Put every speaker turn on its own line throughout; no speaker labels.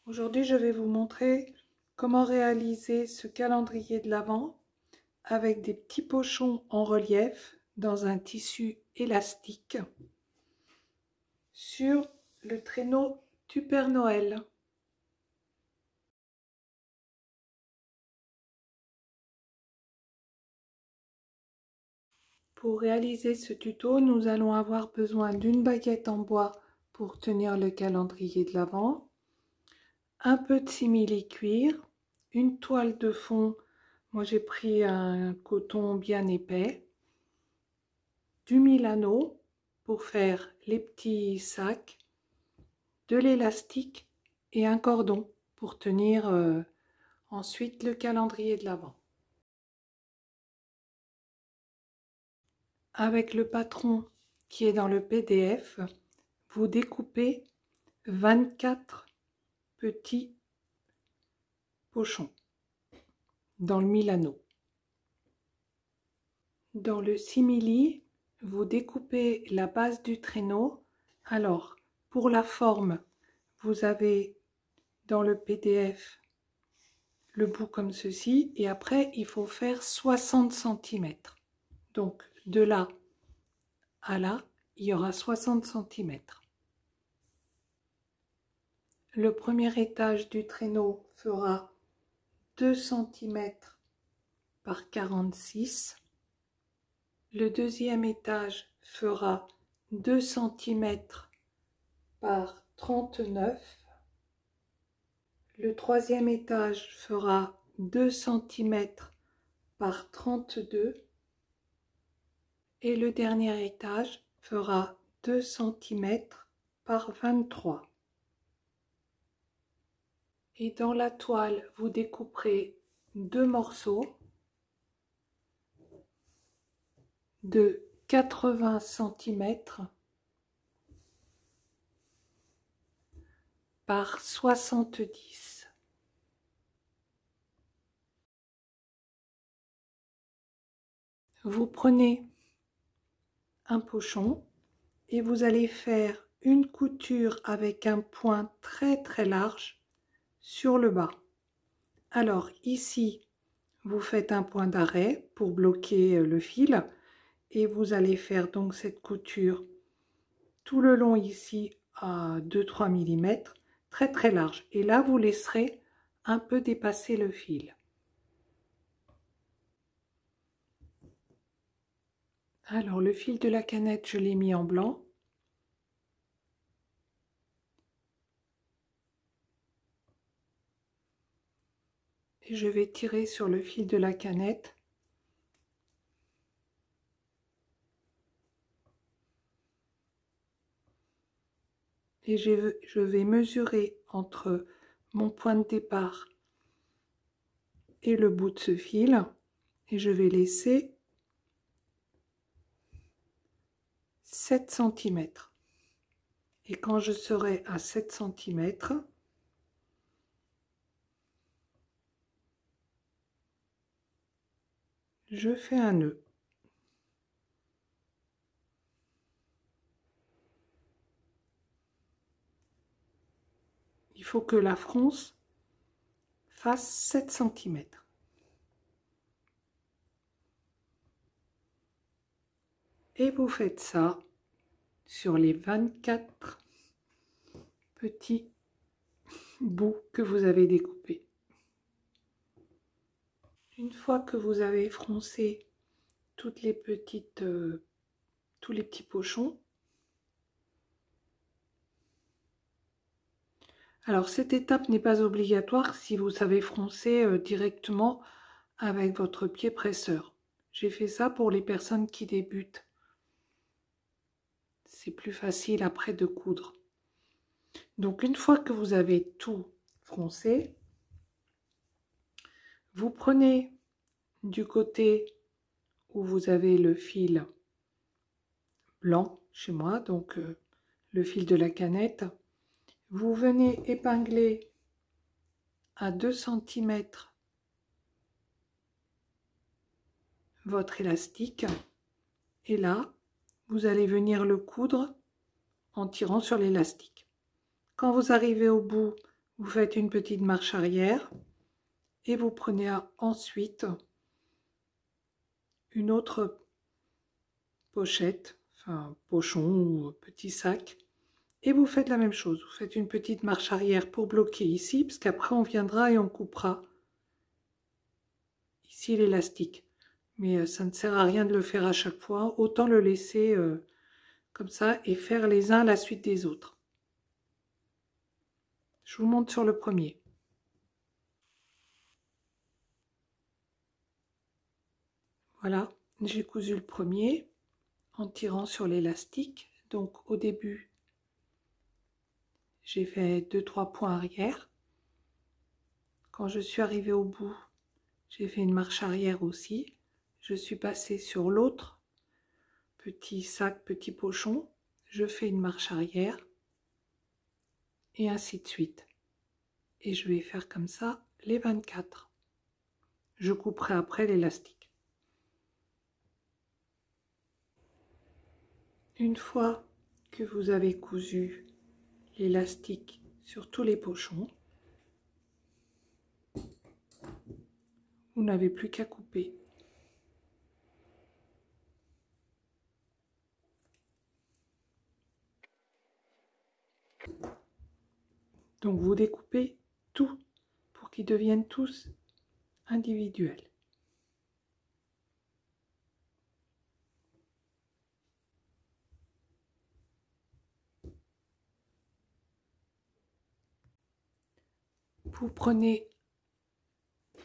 Aujourd'hui, je vais vous montrer comment réaliser ce calendrier de l'Avent avec des petits pochons en relief dans un tissu élastique sur le traîneau du Père Noël. Pour réaliser ce tuto, nous allons avoir besoin d'une baguette en bois pour tenir le calendrier de l'Avent, un peu de simili-cuir, une toile de fond, moi j'ai pris un coton bien épais, du Milano pour faire les petits sacs, de l'élastique et un cordon pour tenir ensuite le calendrier de l'Avent. Avec le patron qui est dans le PDF, vous découpez 24 petits pochons dans le Milano. Dans le simili, vous découpez la base du traîneau. Alors, pour la forme, vous avez dans le PDF le bout comme ceci et après il faut faire 60 cm. Donc de là à là, il y aura 60 cm. Le premier étage du traîneau fera 2 cm par 46. Le deuxième étage fera 2 cm par 39. Le troisième étage fera 2 cm par 32. Et le dernier étage fera 2 cm par 23. Et dans la toile, vous découperez deux morceaux de 80 cm par 70. Vous prenez un pochon et vous allez faire une couture avec un point très large sur le bas. Alors ici, vous faites un point d'arrêt pour bloquer le fil et vous allez faire donc cette couture tout le long ici à 2-3 mm, très large. Et là, vous laisserez un peu dépasser le fil. Alors, le fil de la canette, je l'ai mis en blanc. Et je vais tirer sur le fil de la canette. Et je vais mesurer entre mon point de départ et le bout de ce fil. Et je vais laisser 7 cm. Et quand je serai à 7 cm, je fais un nœud. Il faut que la fronce fasse 7 cm. Et vous faites ça sur les 24 petits bouts que vous avez découpés. Une fois que vous avez froncé toutes les petites, tous les petits pochons, alors cette étape n'est pas obligatoire si vous savez froncer directement avec votre pied presseur. J'ai fait ça pour les personnes qui débutent. C'est plus facile après de coudre. Donc une fois que vous avez tout froncé, vous prenez du côté où vous avez le fil blanc chez moi, donc le fil de la canette, vous venez épingler à 2 cm votre élastique et là vous allez venir le coudre en tirant sur l'élastique. Quand vous arrivez au bout, Vous faites une petite marche arrière et vous prenez ensuite une autre pochette, enfin pochon ou petit sac, et vous faites la même chose. Vous faites une petite marche arrière pour bloquer ici, parce qu'après on viendra et on coupera ici l'élastique. Mais ça ne sert à rien de le faire à chaque fois, autant le laisser comme ça et faire les uns à la suite des autres. Je vous montre sur le premier. Voilà, j'ai cousu le premier en tirant sur l'élastique. Donc au début, j'ai fait 2-3 points arrière. Quand je suis arrivée au bout, j'ai fait une marche arrière aussi. Je suis passée sur l'autre petit sac, petit pochon. Je fais une marche arrière et ainsi de suite. Et je vais faire comme ça les 24. Je couperai après l'élastique. Une fois que vous avez cousu l'élastique sur tous les pochons, vous n'avez plus qu'à couper. Donc vous découpez tout pour qu'ils deviennent tous individuels. Vous prenez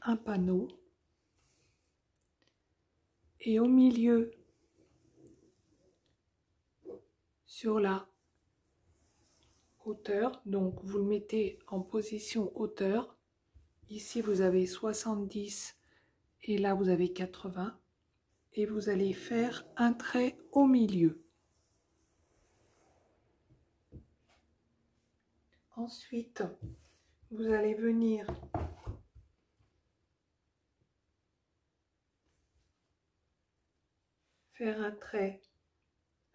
un panneau et au milieu, sur la hauteur, donc vous le mettez en position hauteur. Ici vous avez 70 et là vous avez 80 et vous allez faire un trait au milieu. Ensuite, vous allez venir faire un trait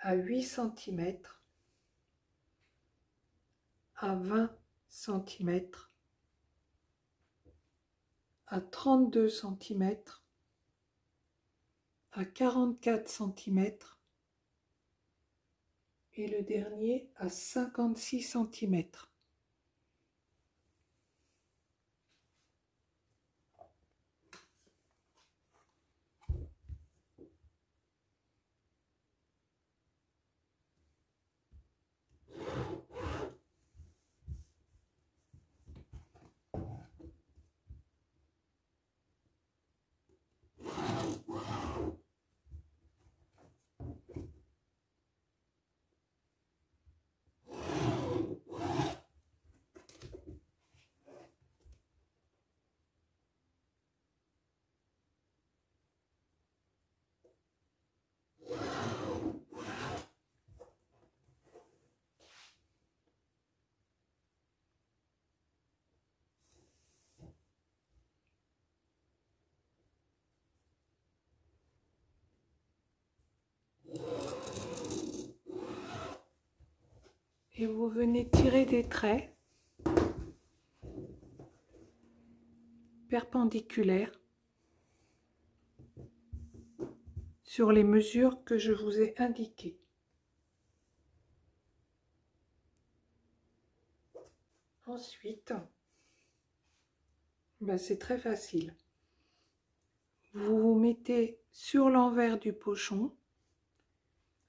à 8 cm, à 20 cm, à 32 cm, à 44 cm et le dernier à 56 cm. Et vous venez tirer des traits perpendiculaires sur les mesures que je vous ai indiquées. Ensuite, c'est très facile. Vous vous mettez sur l'envers du pochon.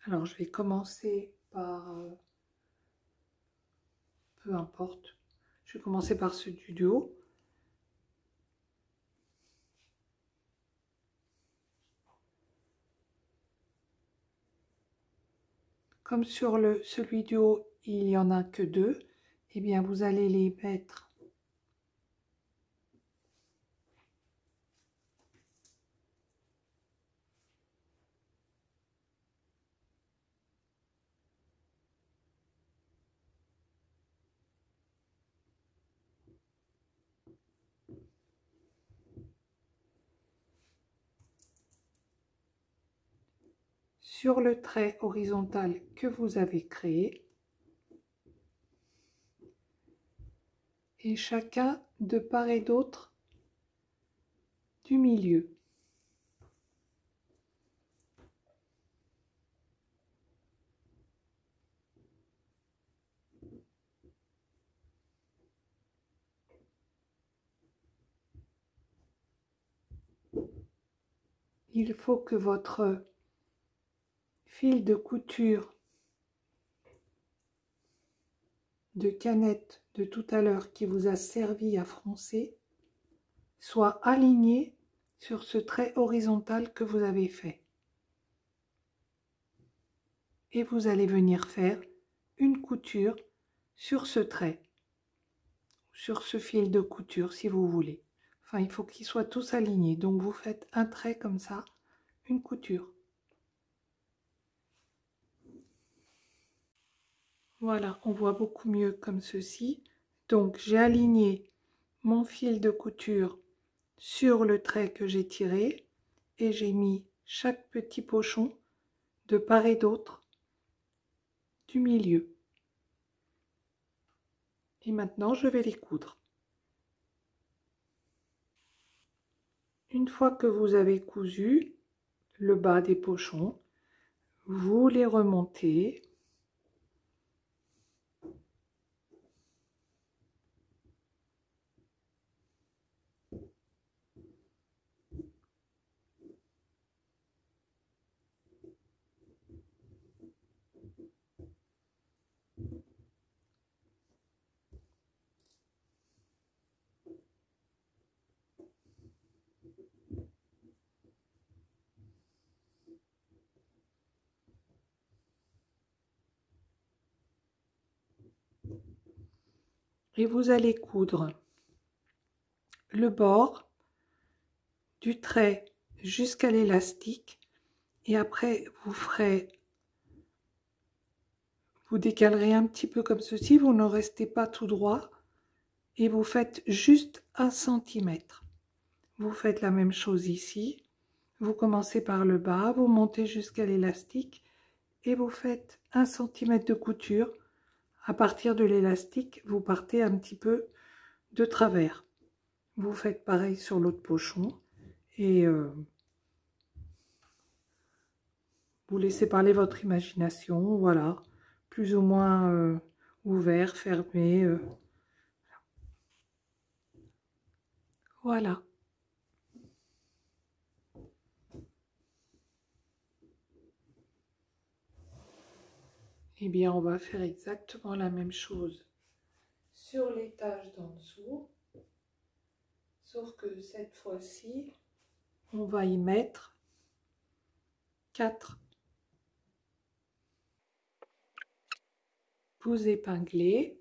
Alors je vais commencer par, peu importe, je vais commencer par ceux du haut. Comme sur celui du haut, il n'y en a que deux, eh bien vous allez les mettre sur le trait horizontal que vous avez créé. et chacun de part et d'autre du milieu. Il faut que votre fil de couture de canette de tout à l'heure qui vous a servi à froncer soit aligné sur ce trait horizontal que vous avez fait. Et vous allez venir faire une couture sur ce trait, sur ce fil de couture si vous voulez. Enfin, il faut qu'ils soient tous alignés. Donc vous faites un trait comme ça, une couture. Voilà, on voit beaucoup mieux comme ceci. Donc j'ai aligné mon fil de couture sur le trait que j'ai tiré et j'ai mis chaque petit pochon de part et d'autre du milieu. Et maintenant je vais les coudre. Une fois que vous avez cousu le bas des pochons, vous les remontez. Et vous allez coudre le bord du trait jusqu'à l'élastique et après vous décalerez un petit peu comme ceci, vous ne restez pas tout droit et vous faites juste 1 centimètre. Vous faites la même chose ici, vous commencez par le bas, vous montez jusqu'à l'élastique et vous faites 1 centimètre de couture. À partir de l'élastique, vous partez un petit peu de travers. Vous faites pareil sur l'autre pochon et vous laissez parler votre imagination, voilà, plus ou moins ouvert, fermé. Voilà. Eh bien, on va faire exactement la même chose sur l'étage d'en dessous, sauf que cette fois-ci, on va y mettre 4. Vous épinglez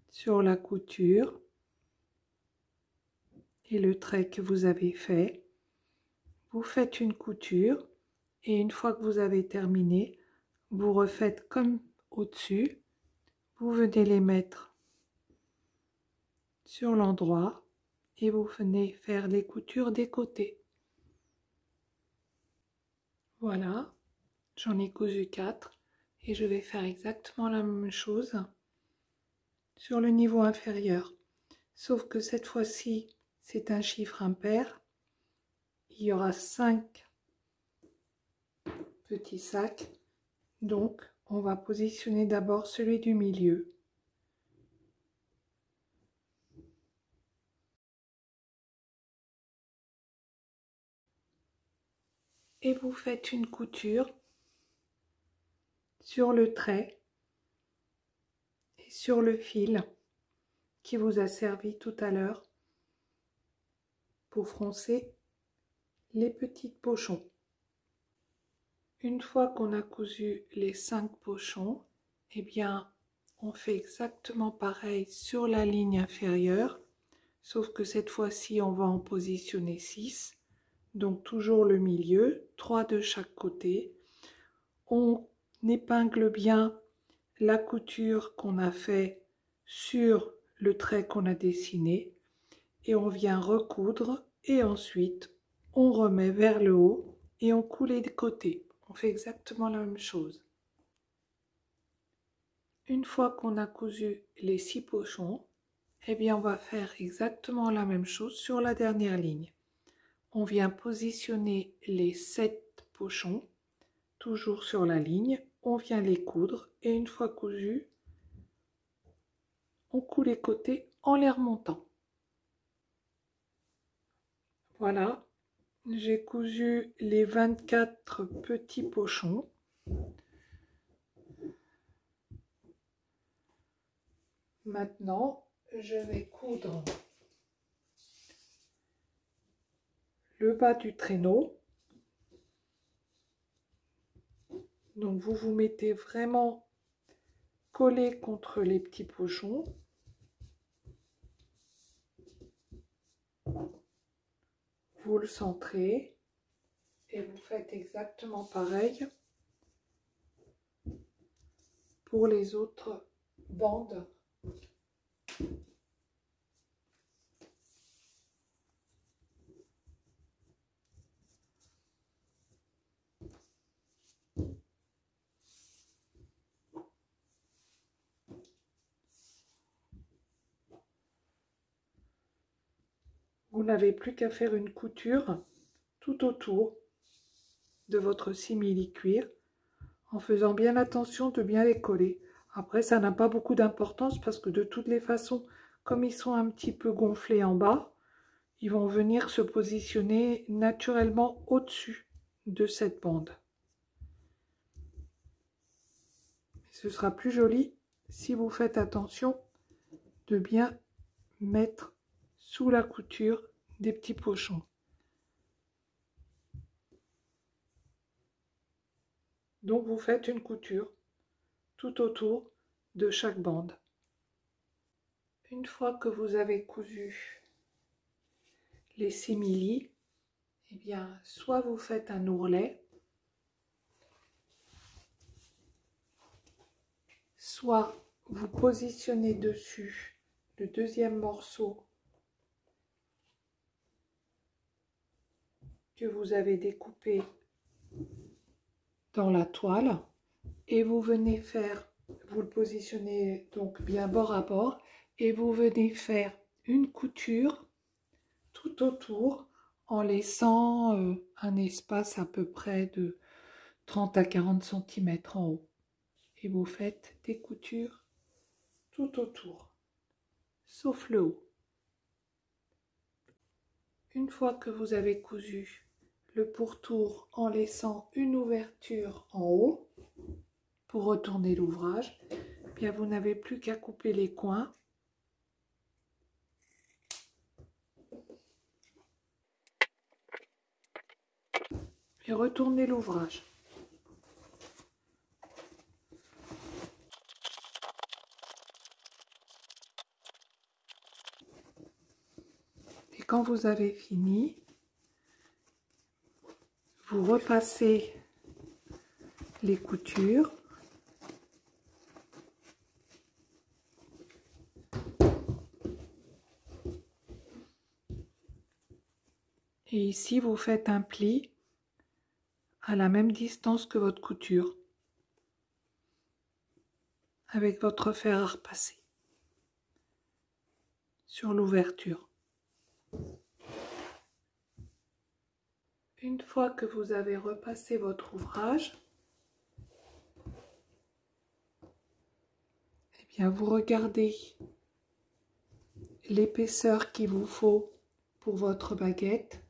sur la couture et le trait que vous avez fait. Vous faites une couture et une fois que vous avez terminé, vous refaites comme au-dessus. Vous venez les mettre sur l'endroit et vous venez faire les coutures des côtés. Voilà, j'en ai cousu 4 et je vais faire exactement la même chose sur le niveau inférieur. Sauf que cette fois-ci, c'est un chiffre impair. Il y aura 5 petits sacs. Donc, on va positionner d'abord celui du milieu. Et vous faites une couture sur le trait et sur le fil qui vous a servi tout à l'heure pour froncer les petits pochons. Une fois qu'on a cousu les 5 pochons, eh bien, on fait exactement pareil sur la ligne inférieure, sauf que cette fois-ci, on va en positionner 6. Donc toujours le milieu, 3 de chaque côté. On épingle bien la couture qu'on a fait sur le trait qu'on a dessiné et on vient recoudre et ensuite on remet vers le haut et on coud les côtés. On fait exactement la même chose. Une fois qu'on a cousu les 6 pochons, eh bien on va faire exactement la même chose sur la dernière ligne. On vient positionner les 7 pochons, toujours sur la ligne, on vient les coudre et une fois cousus, on coud les côtés en les remontant. Voilà, j'ai cousu les 24 petits pochons. Maintenant, je vais coudre le bas du traîneau. Donc vous vous mettez vraiment collé contre les petits pochons. Vous le centrez et vous faites exactement pareil pour les autres bandes. Vous n'avez plus qu'à faire une couture tout autour de votre simili-cuir en faisant bien attention de bien les coller. Après, ça n'a pas beaucoup d'importance parce que de toutes les façons, comme ils sont un petit peu gonflés en bas, ils vont venir se positionner naturellement au-dessus de cette bande. Ce sera plus joli si vous faites attention de bien mettre sous la couture des petits pochons. Donc vous faites une couture tout autour de chaque bande. Une fois que vous avez cousu les simili, eh bien soit vous faites un ourlet, soit vous positionnez dessus le deuxième morceau que vous avez découpé dans la toile et vous venez faire, vous le positionnez donc bien bord à bord et vous venez faire une couture tout autour en laissant un espace à peu près de 30 à 40 cm en haut. Et vous faites des coutures tout autour, sauf le haut. Une fois que vous avez cousu le pourtour en laissant une ouverture en haut pour retourner l'ouvrage, bien vous n'avez plus qu'à couper les coins et retourner l'ouvrage. Et quand vous avez fini, vous repassez les coutures et ici vous faites un pli à la même distance que votre couture avec votre fer à repasser sur l'ouverture. Une fois que vous avez repassé votre ouvrage, eh bien vous regardez l'épaisseur qu'il vous faut pour votre baguette.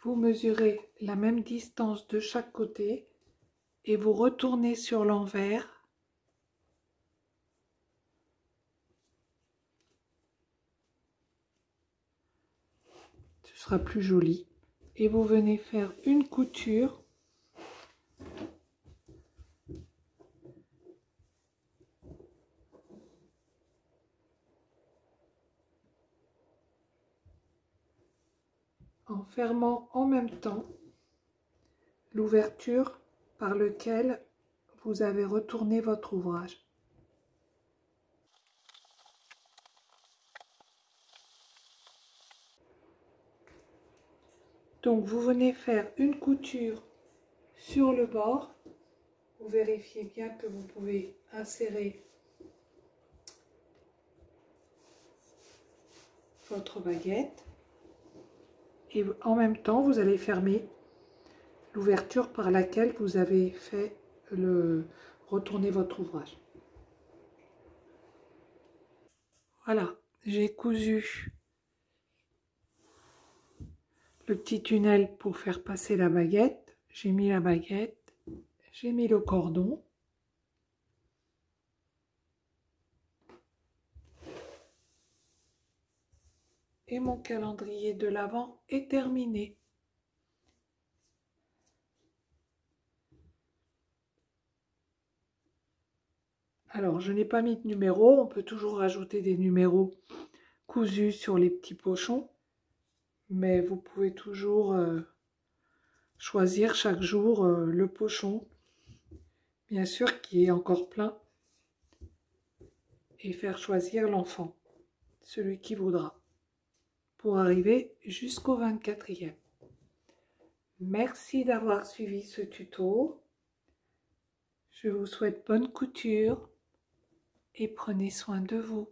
Vous mesurez la même distance de chaque côté et vous retournez sur l'envers ce sera plus joli et vous venez faire une couture en fermant en même temps l'ouverture par laquelle vous avez retourné votre ouvrage. Donc vous venez faire une couture sur le bord. Vous vérifiez bien que vous pouvez insérer votre baguette et en même temps vous allez fermer l'ouverture par laquelle vous avez fait retourner votre ouvrage. Voilà, j'ai cousu le petit tunnel pour faire passer la baguette. J'ai mis la baguette, j'ai mis le cordon. Et mon calendrier de l'Avent est terminé. Alors, je n'ai pas mis de numéro, on peut toujours rajouter des numéros cousus sur les petits pochons, mais vous pouvez toujours choisir chaque jour le pochon, bien sûr qui est encore plein, et faire choisir l'enfant, celui qui voudra, pour arriver jusqu'au 24e. Merci d'avoir suivi ce tuto. Je vous souhaite bonne couture et prenez soin de vous.